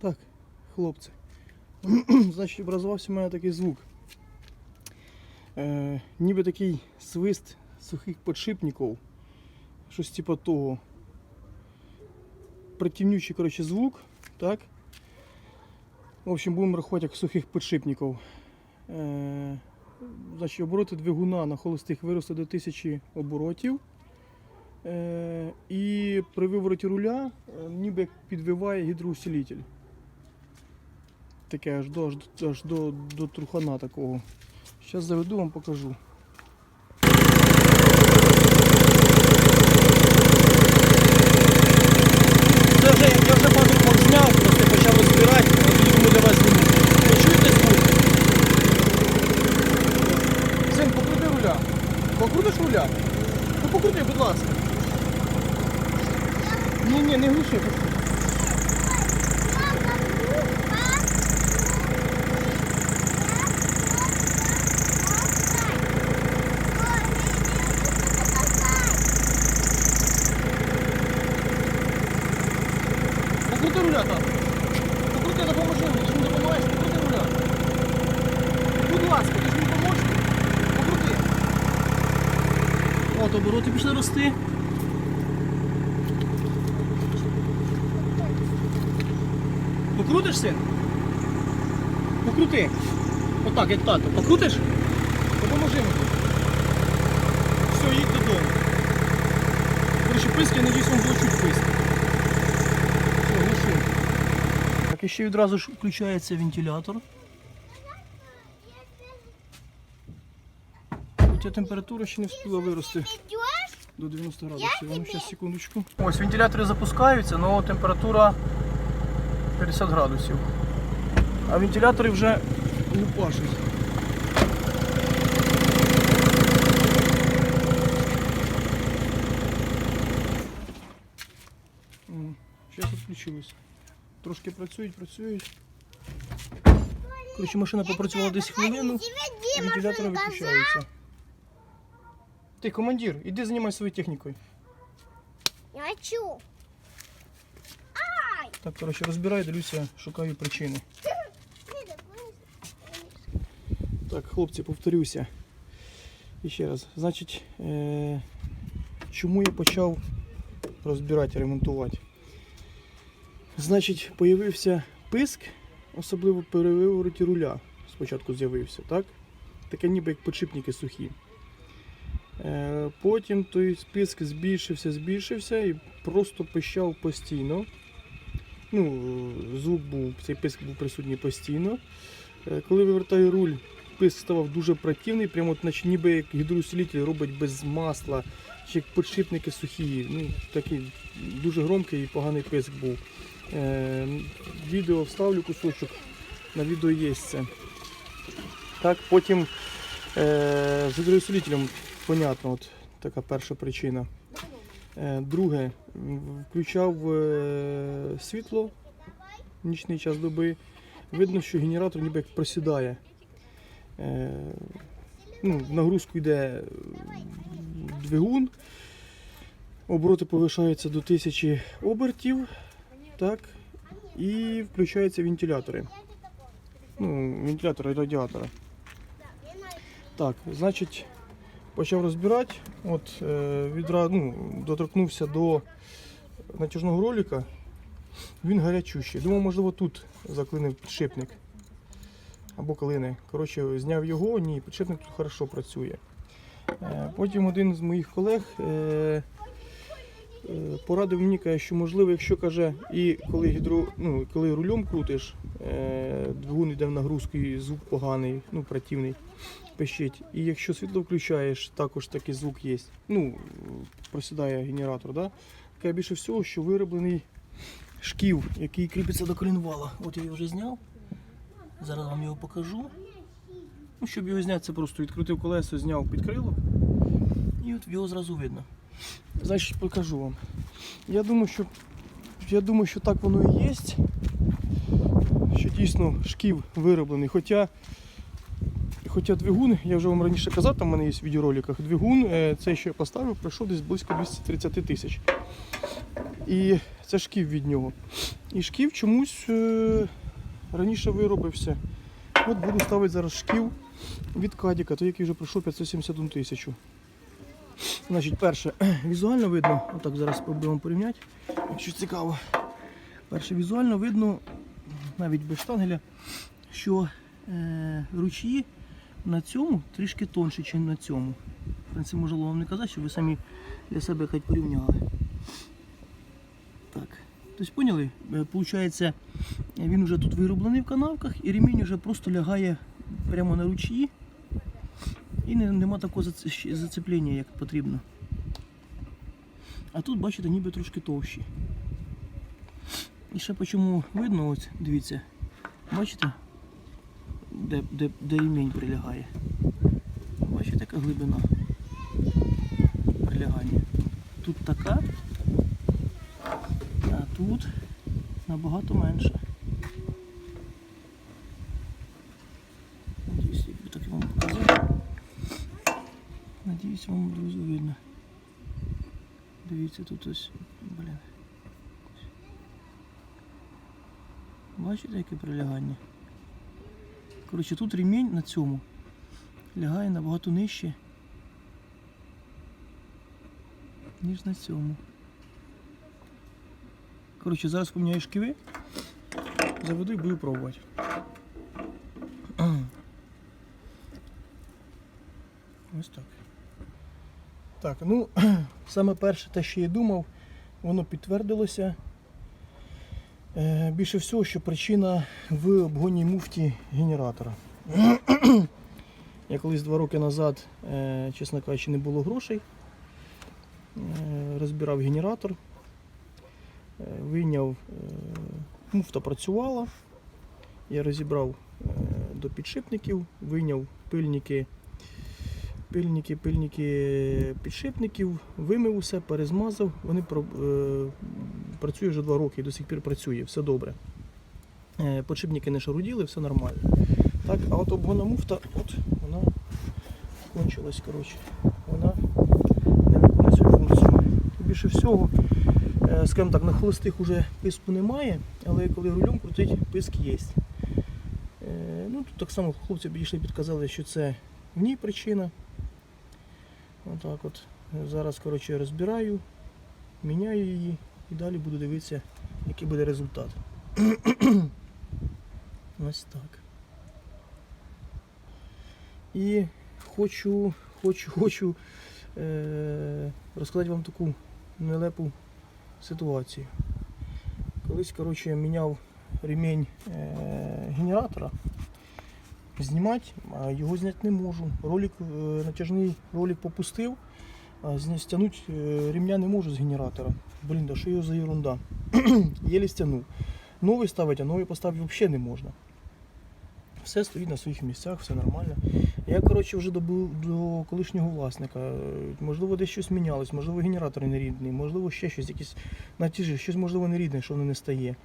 Так, хлопці. Значить, образувався у мене такий звук. Ніби такий свист сухих подшипників. Щось типу того. Противнючий, коротше, звук. Так? В общем, будемо рахувати як сухих подшипників. Значить, обороти двигуна на холостих виросли до 1000 оборотів. І при вивороті руля ніби як підвиває гідроусилитель. Таке аж до трухана такого. Зараз заведу, вам покажу. Це вже, я вже по-другому зняв, просто почав розбирати, тому для вас зніму. Ви чуєте звук? Син, покрути руля. Покрутиш руля? Ну покрути, будь ласка. Ні, не глуши. Покрути руля, так. Покрути, допоможи мені. Ти ж не допомагаєш, покрути руля. Будь ласка, ти ж мені поможеш? Покрути. От, обороти пішли рости. Покрутиш, син? Покрути. Отак, як тато. Покрутиш? Допоможи мені. Все, їдь додому. Короче, писк, я надіюсь, вам було чуть писк. Все, глушу. Так, і ще відразу ж включається вентилятор. Хоча температура ще не встигла вирости до 90 градусів. Ну, зараз, секундочку. Ось, вентилятори запускаються, але температура 50 градусів. А вентилятори вже лупашуть. Зараз відключилось. Трошки працюють. Коротше, машина попрацювала десь хвилину, і вентилятори виключаються. Ти, командир, іди займайся своєю технікою. Не хочу. Так, коротше, розбираю, дивлюся, шукаю причини. Так, хлопці, повторюся. І ще раз. Значить, чому я почав розбирати, ремонтувати? Значить, появився писк, особливо при вивороті руля. Спочатку з'явився, так? Таке ніби як подшипники сухі. Потім той писк збільшився і просто пищав постійно. Ну, звук був, цей писк був присутній постійно. Коли вивертаю руль, писк ставав дуже противний, прямо от, наче ніби як гідроусилитель робить без масла, чи як подшипники сухі. Ну, такий дуже громкий і поганий писк був. Відео вставлю кусочок, на відео є це. Так, потім з гідроусилителем, понятно, от така перша причина. Друге, включав світло в нічний час доби. Видно, що генератор ніби як просідає. Ну, в нагрузку йде двигун, обороти повишаються до 1000 обертів, так, і включаються вентилятори. Ну, вентилятори радіатора. Так, значить, почав розбирати, от, доторкнувся до натяжного ролика, він гарячущий. Думав, можливо, тут заклинив підшипник. Або клини. Коротше, зняв його, ні, підшипник тут хорошо працює. Потім один з моїх колег порадив мені, каже, що можливо, якщо, каже, і коли рулем крутиш, двигун йде в нагрузку і звук поганий, ну, противний, пищить. І якщо світло включаєш, також такий звук є. Ну, просідає генератор, да? Каже, більше всього, що вироблений шків, який кріпиться до коленвала. От я його вже зняв. Зараз вам його покажу. Ну, щоб його зняти, це просто відкрутив колесо, зняв підкрилок. І от його зразу видно. Значить, покажу вам. Я думаю, що так воно і є. Що дійсно шків вироблений. Хоча двигун, я вже вам раніше казав, там в мене є в відеороликах, двигун, цей, що я поставив, пройшов десь близько 230 тисяч. І це шків від нього. І шків чомусь раніше виробився. От буду ставити зараз шків від Кадіка, той, який вже пройшов 571 тисячу. Значить, перше, візуально видно, отак зараз спробуємо порівняти, якщо цікаво. Перше, візуально видно, навіть без штангеля, що ручії на цьому трішки тонші, ніж на цьому. В принципі, можу вам не казати, щоб ви самі для себе хоч порівняли. Так. Тобто, поняли? Получається, він вже тут вироблений в канавках і ремінь вже просто лягає прямо на ручії. І нема такого зацеплення, як потрібно. А тут, бачите, ніби трошки товщі. І ще по чому видно, ось, дивіться, бачите, де ремінь прилягає. Бачите, яка глибина прилягання. Тут така, а тут набагато менше. Надіюсь, якби так вам показати. Надіюсь, вам, друзі, видно. Дивіться, тут ось, блін. Бачите, яке прилягання? Коротше, тут ремінь на цьому лягає набагато нижче, ніж на цьому. Коротше, зараз поміняю шківи, заведу і буду пробувати. Ось так. Так, ну, саме перше те, що я думав, воно підтвердилося. Більше всього, що причина в обгонній муфті генератора. Я колись 2 роки назад, чесно кажучи, не було грошей. Розбирав генератор, вийняв, муфта працювала, я розібрав до підшипників, вийняв пильники підшипників, вимив усе, перезмазав, вони працює вже 2 роки і до сих пір працює, все добре. Подшипники не шаруділи, все нормально. Так, а от обгонна муфта, от вона кончилась, коротше, вона не виконує свою функцію. Більше всього, скажімо так, на холостих уже писку немає, але коли рулем крутить, писк є. Ну, тут так само хлопці підійшли, підказали, що це в ній причина. Отак от. Зараз, коротше, розбираю, міняю її і далі буду дивитися, який буде результат. Ось так. І хочу розказати вам таку нелепу ситуацію. Колись, коротше, я міняв ремінь генератора, знімати, а його зняти не можу. Натяжний ролик попустив, а стягнути ремня не можу з генератора. Блін, да що його за ерунда. Єлі стягнув. Новий ставити, а новий поставити взагалі не можна. Все стоїть на своїх місцях, все нормально. Я, коротше, вже добув до колишнього власника. Можливо, десь щось мінялось, можливо, генератор не рідний, можливо, ще щось, якісь натяжі, щось, можливо, не рідне, що воно не стає.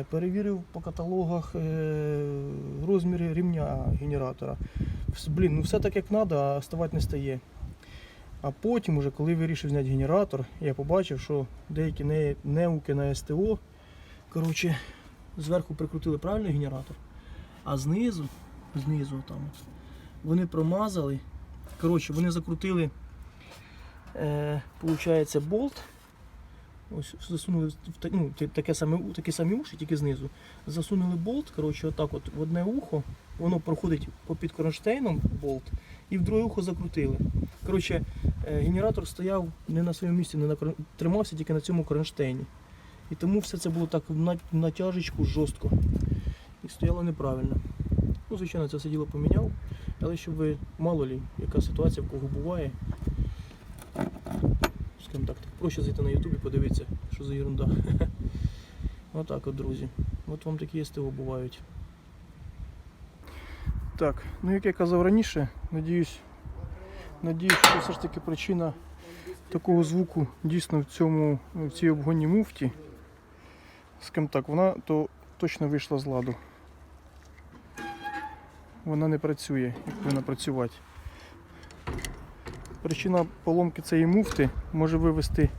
Перевірив по каталогах розміри ремня генератора. Блін, ну все так, як треба, а ставати не стає. А потім, уже, коли вирішив зняти генератор, я побачив, що деякі неуки на СТО, коротше, зверху прикрутили правильний генератор, а знизу там от, вони промазали, коротше, вони закрутили, получається, болт, ось засунули в такі самі уші, тільки знизу, засунули болт, коротше, отак от в одне ухо, воно проходить попід кронштейном болт, і в друге ухо закрутили. Коротше, генератор стояв не на своєму місці, тримався тільки на цьому кронштейні. І тому все це було так в натяжечку жорстко. І стояло неправильно. Ну, звичайно, це все діло поміняв, але щоб ви, мало лі, яка ситуація в кого буває, скажімо так, проще зайти на YouTube і подивитися, що за ерунда. Отак от, друзі. От вам такі СТО бувають. Так, ну як я казав раніше, надіюсь, що все ж таки причина такого звуку дійсно в цій обгонній муфті. Скажімо так, вона то точно вийшла з ладу. Вона не працює, як повинна працювати. Причина поломки цієї муфти може вивести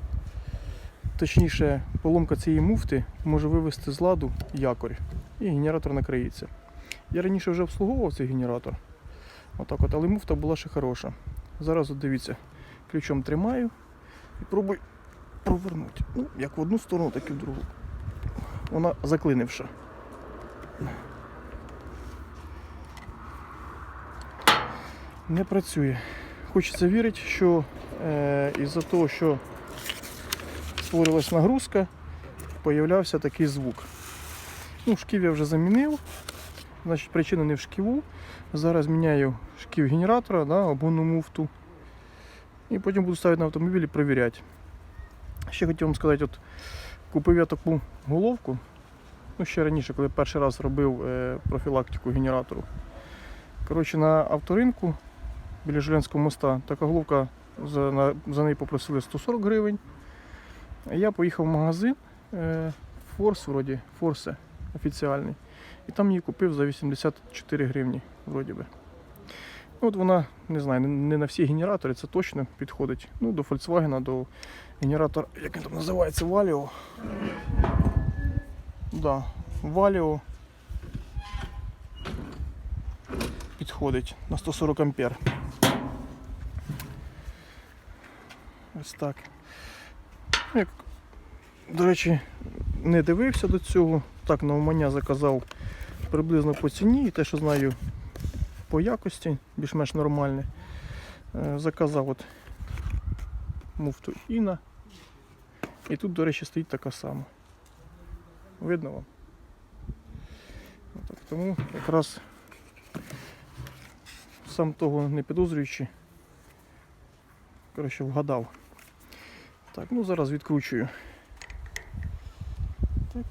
точніше, поломка цієї муфти може вивести з ладу якорь і генератор накриється. Я раніше вже обслуговував цей генератор, отак от, але муфта була ще хороша. Зараз от дивіться, ключом тримаю і пробую провернути. Ну, як в одну сторону, так і в другу. Вона заклинивша. Не працює. Хочеться вірити, що із-за того, що створилась нагрузка, появлявся такий звук. Ну, шків я вже замінив. Значить, причина не в шківу. Зараз міняю шків генератора, да, обгонну муфту. І потім буду ставити на автомобіль і перевіряти. Ще хотів вам сказати, от купив я таку головку. Ну, ще раніше, коли перший раз робив профілактику генератору. Коротше, на авторинку біля Жилянського моста така головка, за неї попросили 140 гривень. Я поїхав в магазин Форс, вроді, Форсе офіціальний. І там її купив за 84 гривні, вроді би. Ну, от вона, не знаю, не на всі генератори, це точно підходить. Ну, до Volkswagen, до генератора, як він там називається, Valeo. Да, Valeo підходить на 140 ампер. Ось так. Як, до речі, не дивився до цього. Так, навмання заказав приблизно по ціні і те, що знаю по якості, більш-менш нормальне. Заказав от муфту Іна. І тут, до речі, стоїть така сама. Видно вам? Отак, тому якраз сам того не підозрюючи, коротше, вгадав. Так, ну зараз відкручую. Так.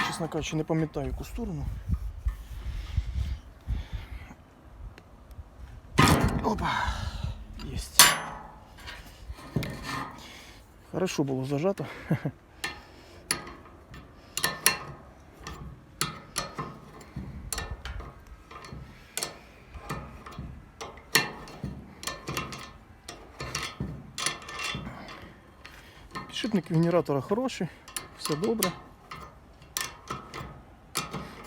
Чесно кажучи, не пам'ятаю, яку сторону. Опа! Єсть. Хорошо було зажато. Підшипник генератора хороший, все добре.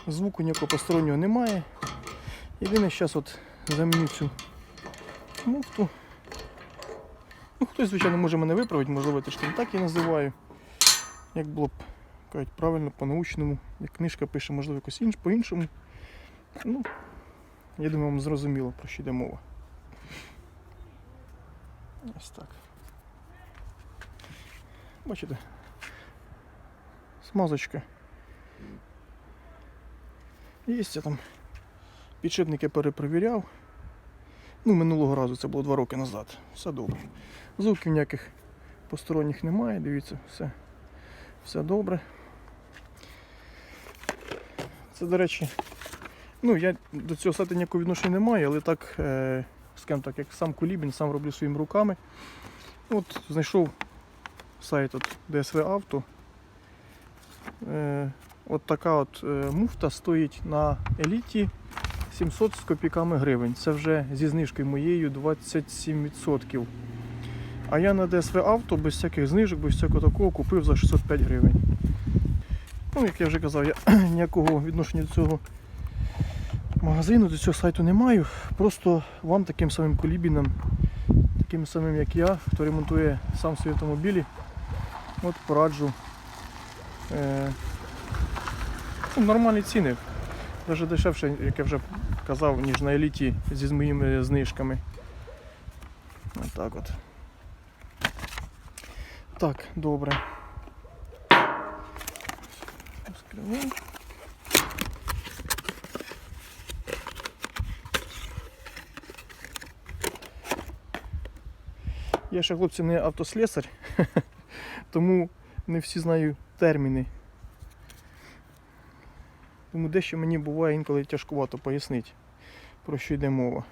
Звуку ніякого постороннього немає. Єдине, зараз от заміню цю муфту. Ну, хтось, звичайно, може мене виправити, можливо, я теж так і називаю. Як було б кажуть, правильно, по-научному, як книжка пише, можливо, якось по-іншому. Ну, я думаю, вам зрозуміло, про що йде мова. Ось так. Бачите? Смазочка. Є, я там підшипники перепровіряв. Ну, минулого разу, це було 2 роки назад. Все добре. Звуків ніяких посторонніх немає, дивіться, все добре. Це, до речі, ну, я до цього сайту ніякого відношення не маю, але так, скажімо так, як сам Кулібін, сам роблю своїми руками. От, знайшов сайт от DSV Auto. От така от муфта стоїть на еліті 700 з копійками гривень. Це вже зі знижкою моєю 27%. А я на DSV Auto без всяких знижок, без всякого такого купив за 605 гривень. Ну, як я вже казав, я ніякого відношення до цього магазину, до цього сайту не маю. Просто вам, таким самим Кулібінам, таким самим як я, хто ремонтує сам свої автомобілі, от пораджу Ну, нормальні ціни. Навіть дешевше, як я вже казав, ніж на еліті зі моїми знижками. Отак от. Так, добре. Розкриваємо. Я ще, хлопці, не автослесар, тому не всі знаю терміни. Тому дещо мені буває інколи тяжкувато пояснити, про що йде мова.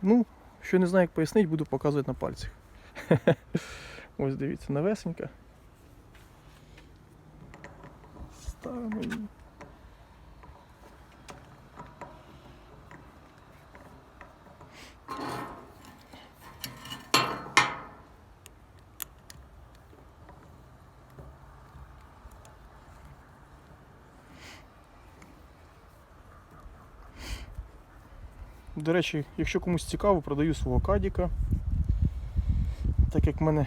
Ну, що не знаю, як пояснити, буду показувати на пальцях. Ось дивіться, новесенька. Ставимо її. До речі, якщо комусь цікаво, продаю свого кадіка. Так як в мене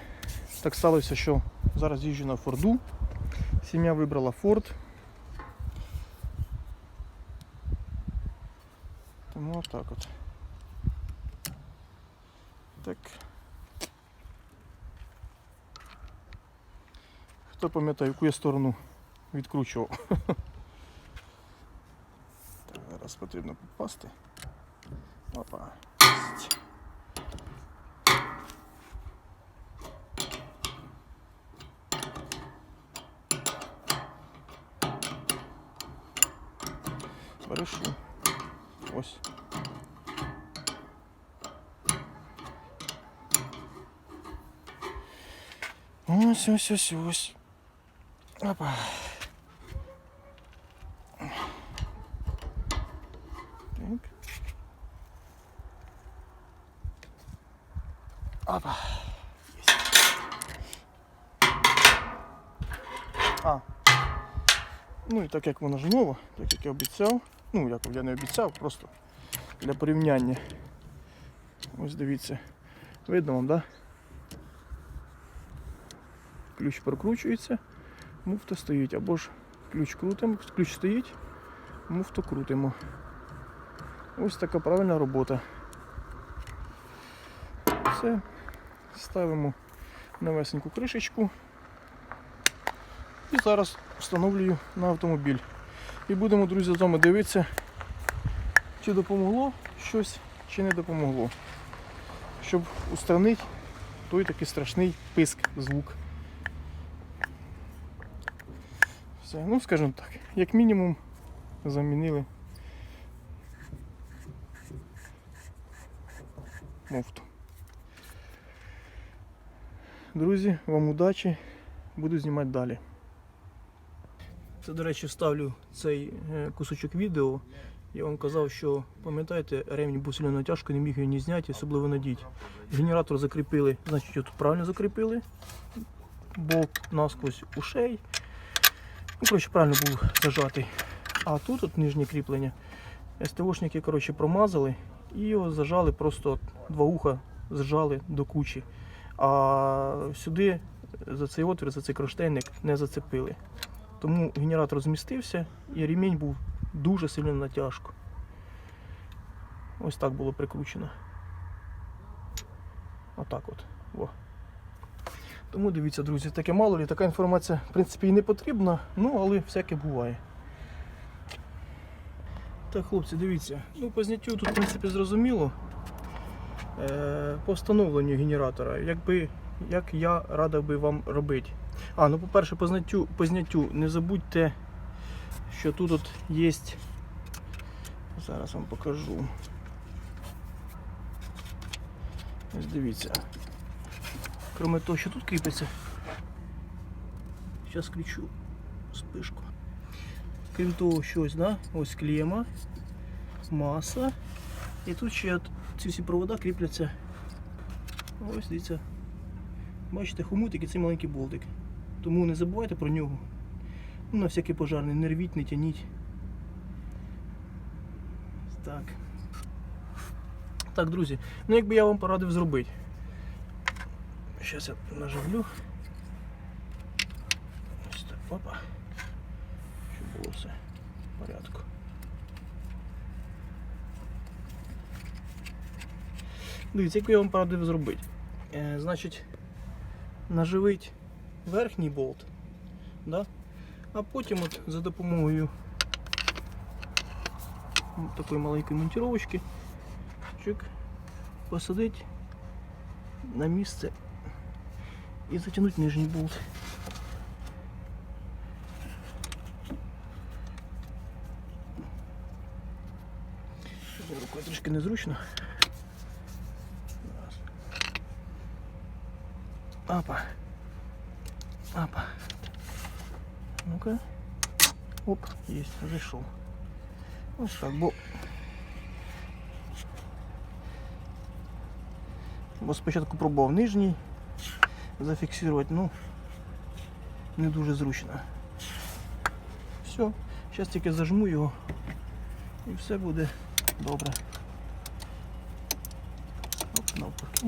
так сталося, що зараз їжджу на Форду. Сім'я вибрала Форд. Тому отак от. Так. Хто пам'ятає, яку я сторону відкручував? Так, зараз потрібно попасти. Опа. Єсть. Хорошо. Ось. Ось. Опа. Так. Опа. Есть. Ну і так як воно ж ново, так як я обіцяв. Ну, як я не обіцяв, просто для порівняння. Ось дивіться. Видно вам, да? Ключ прокручується, муфта стоїть. Або ж ключ крутимо, ключ стоїть, муфту крутимо. Ось така правильна робота. Все. Ставимо новесеньку кришечку. І зараз встановлюю на автомобіль. І будемо, друзі, з вами дивитися, чи допомогло щось, чи не допомогло. Щоб устранити той такий страшний писк, звук. Все, ну скажімо так, як мінімум замінили муфту. Друзі, вам удачі, буду знімати далі. Це, до речі, вставлю цей кусочок відео. Я вам казав, що, пам'ятаєте, ремінь був сильно натяжко, не міг його ні зняти, особливо надіти. Генератор закріпили, значить його тут правильно закріпили. Бок насквозь ушей. Ну, коротше, правильно був зажатий. А тут от нижнє кріплення. СТОшники, коротше, промазали і його зажали, просто два уха зажали до кучі. А сюди за цей отвір, за цей кронштейник не зацепили. Тому генератор змістився і ремінь був дуже сильно натяжко. Ось так було прикручено. Отак от. Во. Тому дивіться, друзі, таке мало ли, така інформація в принципі і не потрібна, ну але всяке буває. Так, хлопці, дивіться, ну по зняттю тут в принципі зрозуміло. По встановленню генератора, як я радив би вам робити. Ну по-перше, по зняттю не забудьте, що тут от є, зараз вам покажу. Ось дивіться. Крім того, що тут кріпиться, зараз включу спишку. Крім того, що ось, да, ось клема, маса, і тут ще ці всі провода кріпляться. Ось дивіться. Бачите, хомутик і цей маленький болтик. Тому не забувайте про нього. Ну, на всякий пожарний, не рвіть, не тяніть. Так. Так, друзі, ну якби я вам порадив зробити. Зараз я наживлю. Ось так, опа. було все в порядку. Дивіться, яку я вам порадив зробити. Значить, наживить верхній болт, да? А потім от за допомогою такої маленької монтировочки чик, посадить на місце і затягнути нижній болт. Рукою трішки незручно. Апа. Апа. Ну-ка. Оп, есть, зайшов. Ось так, бо спочатку пробував нижній зафіксувати, ну не дуже зручно. Все, зараз тільки зажму його і все буде добре. Оп, навпаки.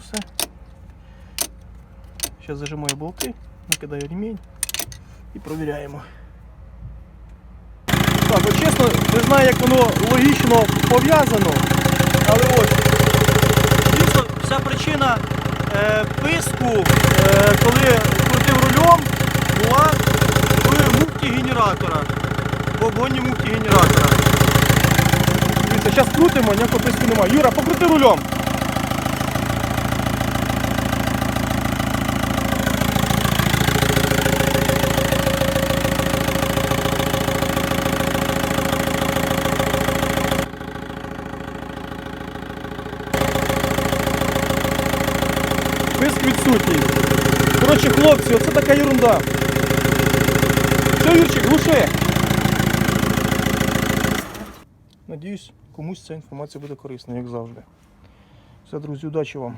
Все. Зараз зажимаю болти, накидаю ремінь і провіряємо. Так, от чесно, не знаю, як воно логічно пов'язано, але ось, дійсно, вся причина писку, коли крутив рулем, була в муфті генератора, в обгоні муфті генератора. Дивіться, зараз крутимо, ніякого писку немає. Юра, покрути рулем! Писк відсутній. Коротше, хлопці, оце така ерунда. Все, Юрчик, глуши. Надіюсь, комусь ця інформація буде корисна, як завжди. Все, друзі, удачі вам.